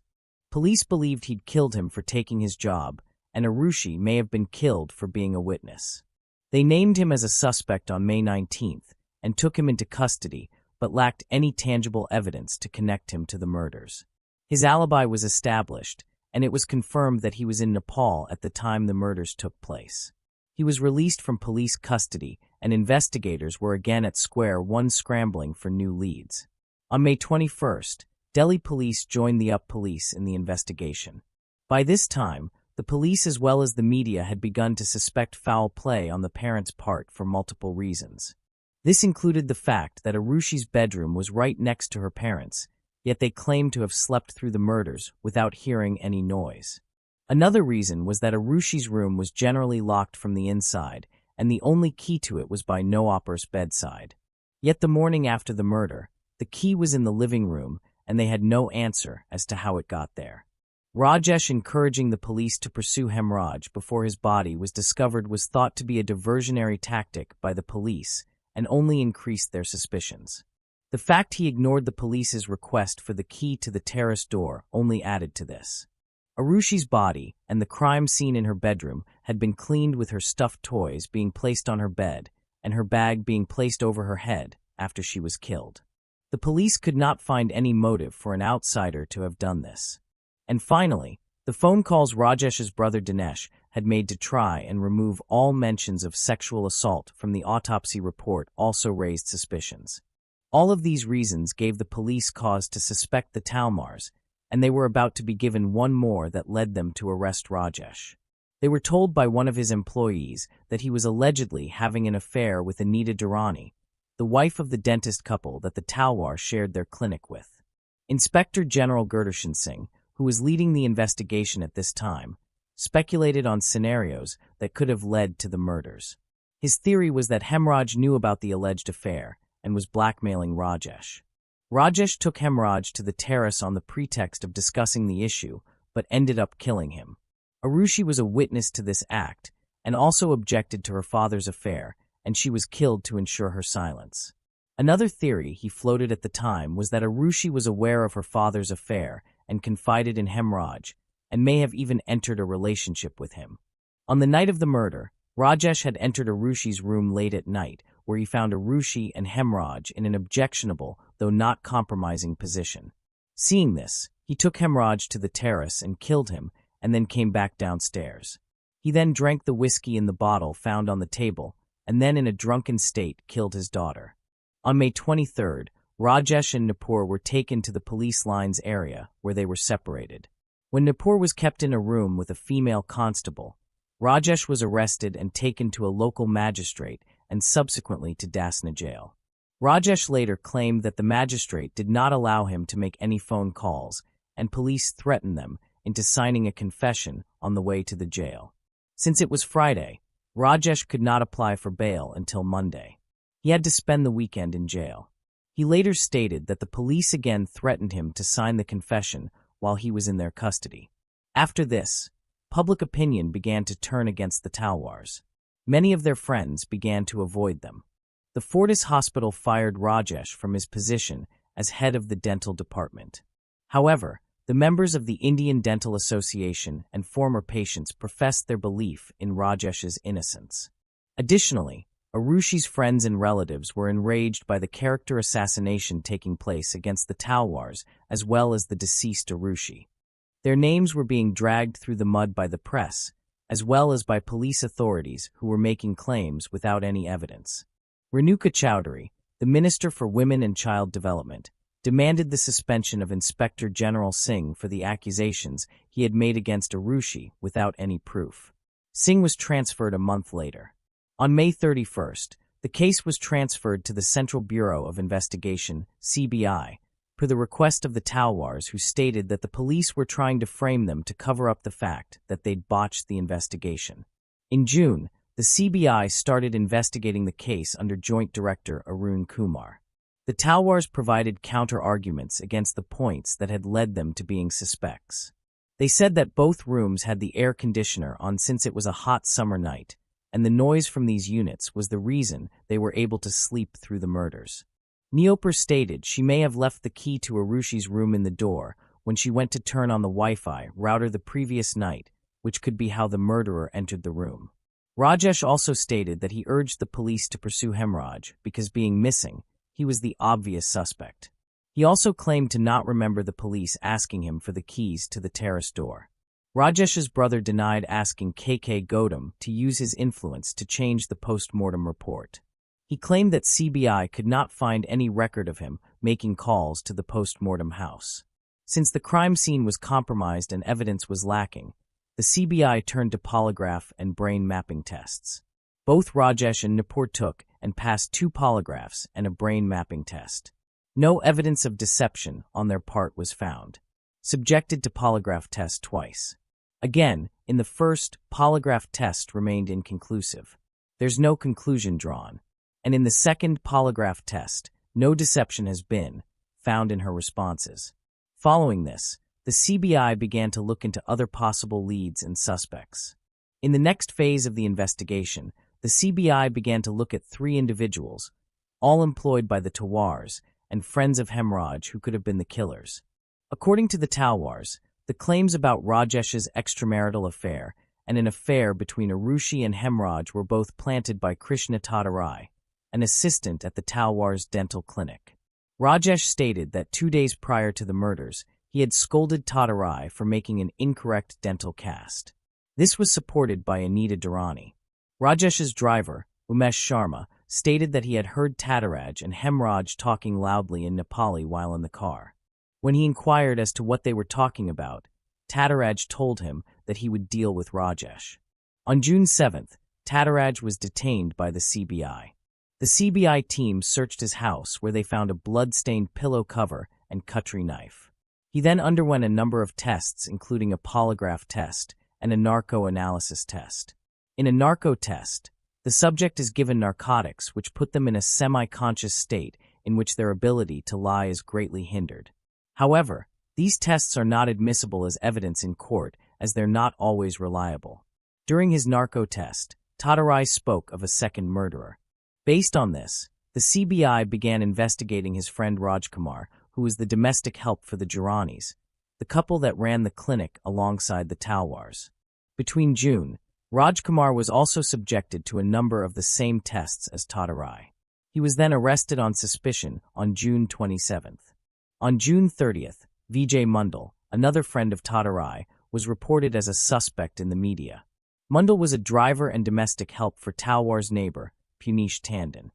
Police believed he'd killed him for taking his job, and Arushi may have been killed for being a witness. They named him as a suspect on May 19th and took him into custody, but lacked any tangible evidence to connect him to the murders. His alibi was established, and it was confirmed that he was in Nepal at the time the murders took place. He was released from police custody, and investigators were again at square one scrambling for new leads. On May 21st, Delhi police joined the UP police in the investigation. By this time, the police as well as the media had begun to suspect foul play on the parents' part for multiple reasons. This included the fact that Arushi's bedroom was right next to her parents', yet they claimed to have slept through the murders without hearing any noise. Another reason was that Arushi's room was generally locked from the inside, and the only key to it was by Noapar's bedside. Yet the morning after the murder, the key was in the living room, and they had no answer as to how it got there. Rajesh encouraging the police to pursue Hemraj before his body was discovered was thought to be a diversionary tactic by the police and only increased their suspicions. The fact he ignored the police's request for the key to the terrace door only added to this. Arushi's body and the crime scene in her bedroom had been cleaned, with her stuffed toys being placed on her bed and her bag being placed over her head after she was killed. The police could not find any motive for an outsider to have done this. And finally, the phone calls Rajesh's brother Dinesh had made to try and remove all mentions of sexual assault from the autopsy report also raised suspicions. All of these reasons gave the police cause to suspect the Talwars, and they were about to be given one more that led them to arrest Rajesh. They were told by one of his employees that he was allegedly having an affair with Anita Durrani, the wife of the dentist couple that the Talwar shared their clinic with. Inspector General Gurdarshan Singh, who was leading the investigation at this time, speculated on scenarios that could have led to the murders. His theory was that Hemraj knew about the alleged affair and was blackmailing Rajesh. Rajesh took Hemraj to the terrace on the pretext of discussing the issue, but ended up killing him. Arushi was a witness to this act and also objected to her father's affair, and she was killed to ensure her silence. Another theory he floated at the time was that Arushi was aware of her father's affair and confided in Hemraj, and may have even entered a relationship with him. On the night of the murder, Rajesh had entered Arushi's room late at night, where he found Arushi and Hemraj in an objectionable, though not compromising position. Seeing this, he took Hemraj to the terrace and killed him, and then came back downstairs. He then drank the whiskey in the bottle found on the table, and then in a drunken state killed his daughter. On May 23rd, Rajesh and Nupur were taken to the police lines area, where they were separated. When Nupur was kept in a room with a female constable, Rajesh was arrested and taken to a local magistrate and subsequently to Dasna jail. Rajesh later claimed that the magistrate did not allow him to make any phone calls, and police threatened them into signing a confession on the way to the jail. Since it was Friday, Rajesh could not apply for bail until Monday. He had to spend the weekend in jail. He later stated that the police again threatened him to sign the confession while he was in their custody. After this, public opinion began to turn against the Talwars. Many of their friends began to avoid them. The Fortis Hospital fired Rajesh from his position as head of the dental department. However, the members of the Indian Dental Association and former patients professed their belief in Rajesh's innocence. Additionally, Arushi's friends and relatives were enraged by the character assassination taking place against the Talwars as well as the deceased Arushi. Their names were being dragged through the mud by the press, as well as by police authorities who were making claims without any evidence. Renuka Chowdhury, the Minister for Women and Child Development, demanded the suspension of Inspector General Singh for the accusations he had made against Arushi without any proof. Singh was transferred a month later. On May 31st, the case was transferred to the Central Bureau of Investigation, CBI, per the request of the Talwars, who stated that the police were trying to frame them to cover up the fact that they'd botched the investigation. In June, the CBI started investigating the case under Joint Director Arun Kumar. The Talwars provided counter-arguments against the points that had led them to being suspects. They said that both rooms had the air conditioner on since it was a hot summer night, and the noise from these units was the reason they were able to sleep through the murders. Neopur stated she may have left the key to Arushi's room in the door when she went to turn on the Wi-Fi router the previous night, which could be how the murderer entered the room. Rajesh also stated that he urged the police to pursue Hemraj because, being missing, he was the obvious suspect. He also claimed to not remember the police asking him for the keys to the terrace door. Rajesh's brother denied asking KK Gautam to use his influence to change the post-mortem report. He claimed that CBI could not find any record of him making calls to the post-mortem house. Since the crime scene was compromised and evidence was lacking, the CBI turned to polygraph and brain mapping tests. Both Rajesh and Neopur took and passed 2 polygraphs and a brain mapping test. No evidence of deception on their part was found. Subjected to polygraph test twice. Again, in the first, polygraph test remained inconclusive. There's no conclusion drawn. And in the second polygraph test, no deception has been found in her responses. Following this, the CBI began to look into other possible leads and suspects. In the next phase of the investigation, the CBI began to look at 3 individuals, all employed by the Talwars and friends of Hemraj who could have been the killers. According to the Talwars, the claims about Rajesh's extramarital affair and an affair between Arushi and Hemraj were both planted by Krishna Tatarai, an assistant at the Talwars dental clinic. Rajesh stated that 2 days prior to the murders, he had scolded Tatarai for making an incorrect dental cast. This was supported by Anita Durrani. Rajesh's driver, Umesh Sharma, stated that he had heard Tataraj and Hemraj talking loudly in Nepali while in the car. When he inquired as to what they were talking about, Tataraj told him that he would deal with Rajesh. On June 7th, Tataraj was detained by the CBI. The CBI team searched his house where they found a blood-stained pillow cover and cutlery knife. He then underwent a number of tests, including a polygraph test and a narco-analysis test. In a narco test, the subject is given narcotics which put them in a semi-conscious state in which their ability to lie is greatly hindered. However, these tests are not admissible as evidence in court as they're not always reliable. During his narco test, Tatarai spoke of a second murderer. Based on this, the CBI began investigating his friend Rajkumar, who was the domestic help for the Juranis, the couple that ran the clinic alongside the Talwars. Between June, Rajkumar was also subjected to a number of the same tests as Tatarai. He was then arrested on suspicion on June 27th. On June 30th, Vijay Mundal, another friend of Tatarai, was reported as a suspect in the media. Mundal was a driver and domestic help for Talwar's neighbor, Punish Tandon.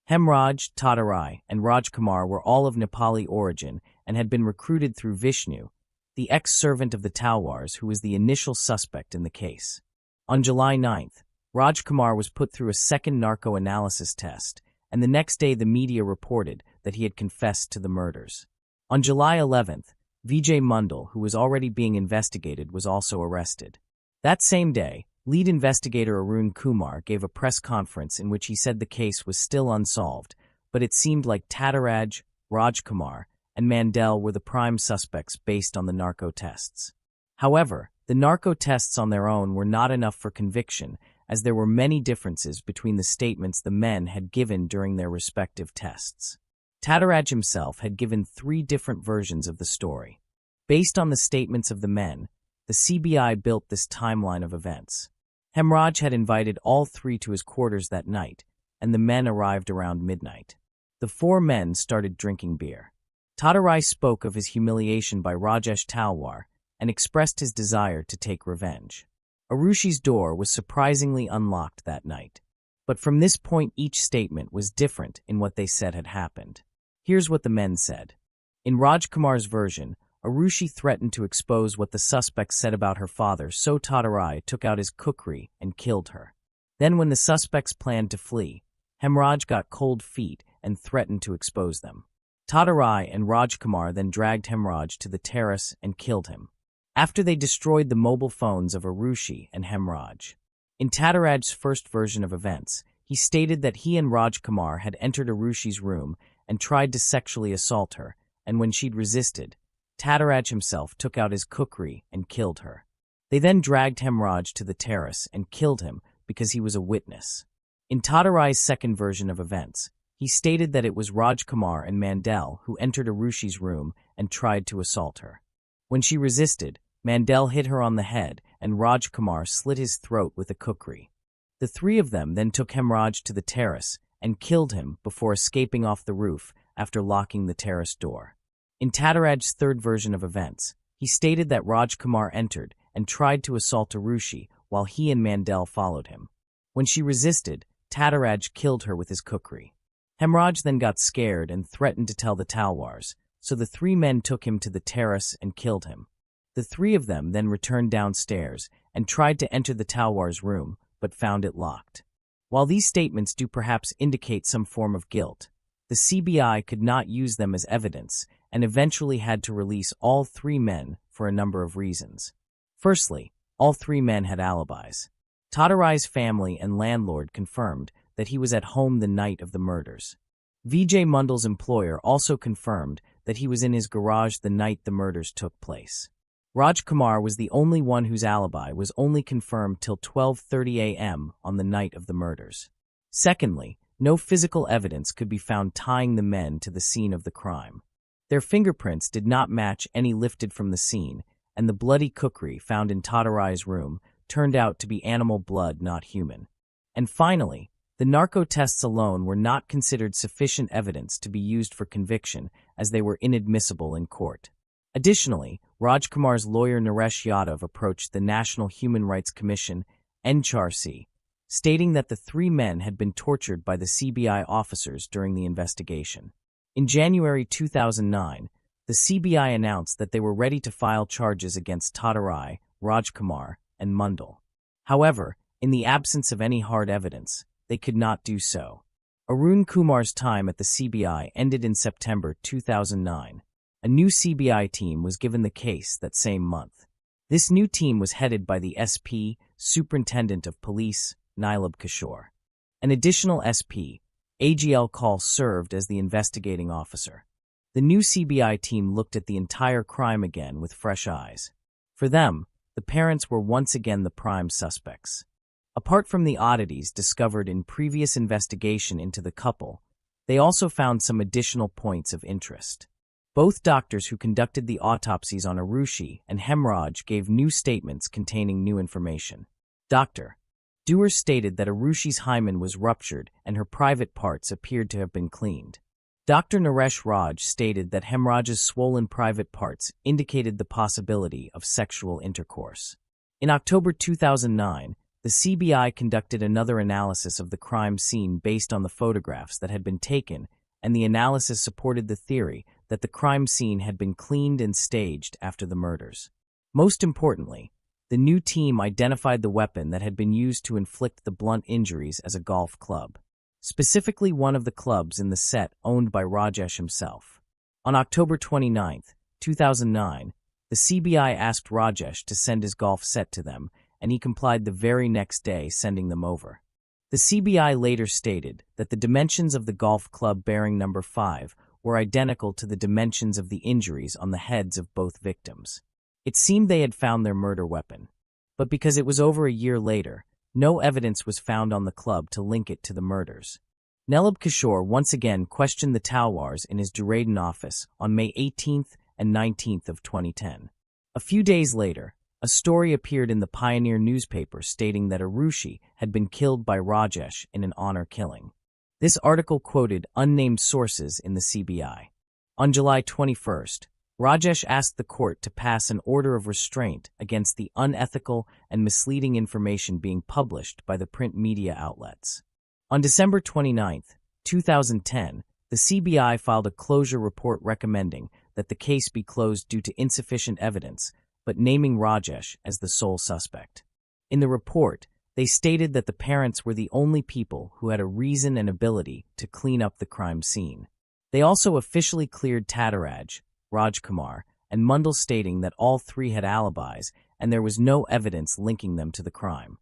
Hemraj, Tatarai, and Rajkumar were all of Nepali origin and had been recruited through Vishnu, the ex-servant of the Talwars who was the initial suspect in the case. On July 9th, Rajkumar was put through a second narco-analysis test, and the next day the media reported that he had confessed to the murders. On July 11th, Vijay Mundal, who was already being investigated, was also arrested. That same day, lead investigator Arun Kumar gave a press conference in which he said the case was still unsolved, but it seemed like Tataraj, Rajkumar, and Mandel were the prime suspects based on the narco tests. However, the narco tests on their own were not enough for conviction, as there were many differences between the statements the men had given during their respective tests. Tataraj himself had given 3 different versions of the story. Based on the statements of the men, the CBI built this timeline of events. Hemraj had invited all 3 to his quarters that night, and the men arrived around midnight. The 4 men started drinking beer. Tataraj spoke of his humiliation by Rajesh Talwar and expressed his desire to take revenge. Arushi's door was surprisingly unlocked that night. But from this point each statement was different in what they said had happened. Here's what the men said. In Rajkumar's version, Arushi threatened to expose what the suspects said about her father, so Tataraj took out his kukri and killed her. Then when the suspects planned to flee, Hemraj got cold feet and threatened to expose them. Tataraj and Rajkumar then dragged Hemraj to the terrace and killed him. After they destroyed the mobile phones of Arushi and Hemraj. In Tataraj's first version of events, he stated that he and Rajkumar had entered Arushi's room and tried to sexually assault her, and when she'd resisted, Tataraj himself took out his kukri and killed her. They then dragged Hemraj to the terrace and killed him because he was a witness. In Tataraj's second version of events, he stated that it was Rajkumar and Mandel who entered Arushi's room and tried to assault her. When she resisted, Mandel hit her on the head and Rajkumar slit his throat with a kukri. The 3 of them then took Hemraj to the terrace and killed him before escaping off the roof after locking the terrace door. In Tataraj's third version of events, he stated that Rajkumar entered and tried to assault Arushi while he and Mandel followed him. When she resisted, Tataraj killed her with his kukri. Hemraj then got scared and threatened to tell the Talwars, so the 3 men took him to the terrace and killed him. The 3 of them then returned downstairs and tried to enter the Talwars' room, but found it locked. While these statements do perhaps indicate some form of guilt, the CBI could not use them as evidence and eventually had to release all 3 men for a number of reasons. Firstly, all 3 men had alibis. Tataraj's family and landlord confirmed that he was at home the night of the murders. Vijay Mundal's employer also confirmed that he was in his garage the night the murders took place. Rajkumar was the only one whose alibi was only confirmed till 12:30 a.m. on the night of the murders. Secondly, no physical evidence could be found tying the men to the scene of the crime. Their fingerprints did not match any lifted from the scene, and the bloody kukri found in Tataraj's room turned out to be animal blood, not human. And finally, the narco tests alone were not considered sufficient evidence to be used for conviction, as they were inadmissible in court. Additionally, Rajkumar's lawyer Naresh Yadav approached the National Human Rights Commission, NHRC, stating that the 3 men had been tortured by the CBI officers during the investigation. In January 2009, the CBI announced that they were ready to file charges against Tataraj, Rajkumar, and Mundal. However, in the absence of any hard evidence, they could not do so. Arun Kumar's time at the CBI ended in September 2009. A new CBI team was given the case that same month. This new team was headed by the SP, Superintendent of Police, Nilab Kishore. An additional SP, AGL Kaul, served as the investigating officer. The new CBI team looked at the entire crime again with fresh eyes. For them, the parents were once again the prime suspects. Apart from the oddities discovered in previous investigation into the couple, they also found some additional points of interest. Both doctors who conducted the autopsies on Arushi and Hemraj gave new statements containing new information. Dr. Dewar stated that Arushi's hymen was ruptured and her private parts appeared to have been cleaned. Dr. Naresh Raj stated that Hemraj's swollen private parts indicated the possibility of sexual intercourse. In October 2009, the CBI conducted another analysis of the crime scene based on the photographs that had been taken, and the analysis supported the theory that the crime scene had been cleaned and staged after the murders. Most importantly, the new team identified the weapon that had been used to inflict the blunt injuries as a golf club, specifically one of the clubs in the set owned by Rajesh himself. On October 29, 2009, the CBI asked Rajesh to send his golf set to them, and he complied the very next day, sending them over. The CBI later stated that the dimensions of the golf club bearing number 5 were identical to the dimensions of the injuries on the heads of both victims. It seemed they had found their murder weapon. But because it was over a year later, no evidence was found on the club to link it to the murders. Nelab Kishore once again questioned the Talwars in his Duraden office on May 18th and 19th of 2010. A few days later, a story appeared in the Pioneer newspaper stating that Arushi had been killed by Rajesh in an honor killing. This article quoted unnamed sources in the CBI. On July 21st, Rajesh asked the court to pass an order of restraint against the unethical and misleading information being published by the print media outlets. On December 29, 2010, the CBI filed a closure report recommending that the case be closed due to insufficient evidence, but naming Rajesh as the sole suspect. In the report, they stated that the parents were the only people who had a reason and ability to clean up the crime scene. They also officially cleared Tataraj, Rajkumar, and Mundal, stating that all three had alibis and there was no evidence linking them to the crime.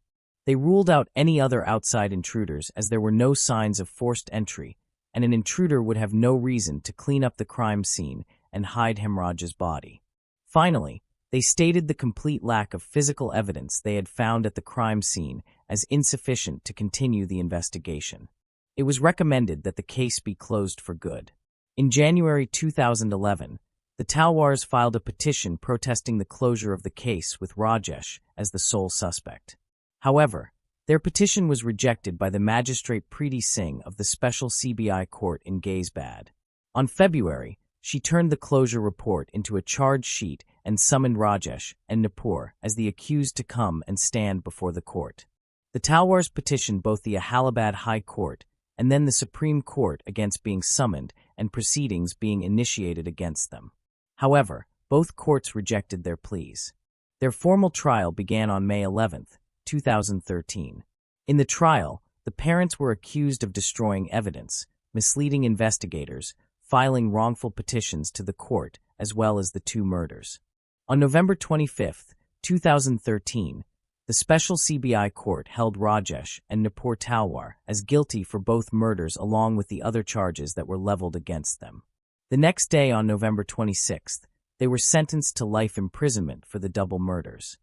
They ruled out any other outside intruders as there were no signs of forced entry, and an intruder would have no reason to clean up the crime scene and hide Hemraj's body. Finally, they stated the complete lack of physical evidence they had found at the crime scene as insufficient to continue the investigation. It was recommended that the case be closed for good. In January 2011, the Talwars filed a petition protesting the closure of the case with Rajesh as the sole suspect. However, their petition was rejected by the magistrate Preeti Singh of the Special CBI Court in Gaisbad. On February, she turned the closure report into a charge sheet and summoned Rajesh and Nupur as the accused to come and stand before the court. The Talwars petitioned both the Allahabad High Court and then the Supreme Court against being summoned and proceedings being initiated against them. However, both courts rejected their pleas. Their formal trial began on May 11, 2013. In the trial, the parents were accused of destroying evidence, misleading investigators, filing wrongful petitions to the court, as well as the two murders. On November 25, 2013, the Special CBI Court held Rajesh and Nupur Talwar as guilty for both murders along with the other charges that were leveled against them. The next day, on November 26th, they were sentenced to life imprisonment for the double murders.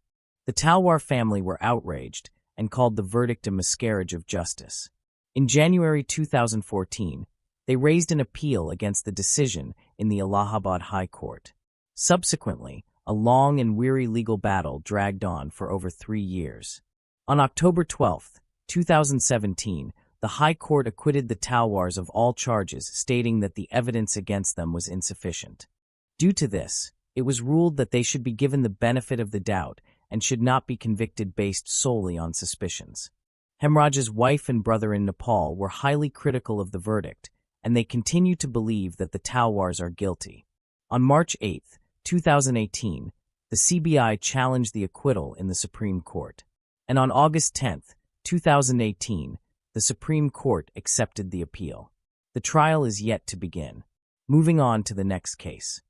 The Talwar family were outraged and called the verdict a miscarriage of justice. In January 2014, they raised an appeal against the decision in the Allahabad High Court. Subsequently, a long and weary legal battle dragged on for over 3 years. On October 12, 2017, the High Court acquitted the Talwars of all charges, stating that the evidence against them was insufficient. Due to this, it was ruled that they should be given the benefit of the doubt and should not be convicted based solely on suspicions. Hemraj's wife and brother in Nepal were highly critical of the verdict, and they continue to believe that the Talwars are guilty. On March 8, 2018, the CBI challenged the acquittal in the Supreme Court. And on August 10, 2018, the Supreme Court accepted the appeal. The trial is yet to begin. Moving on to the next case.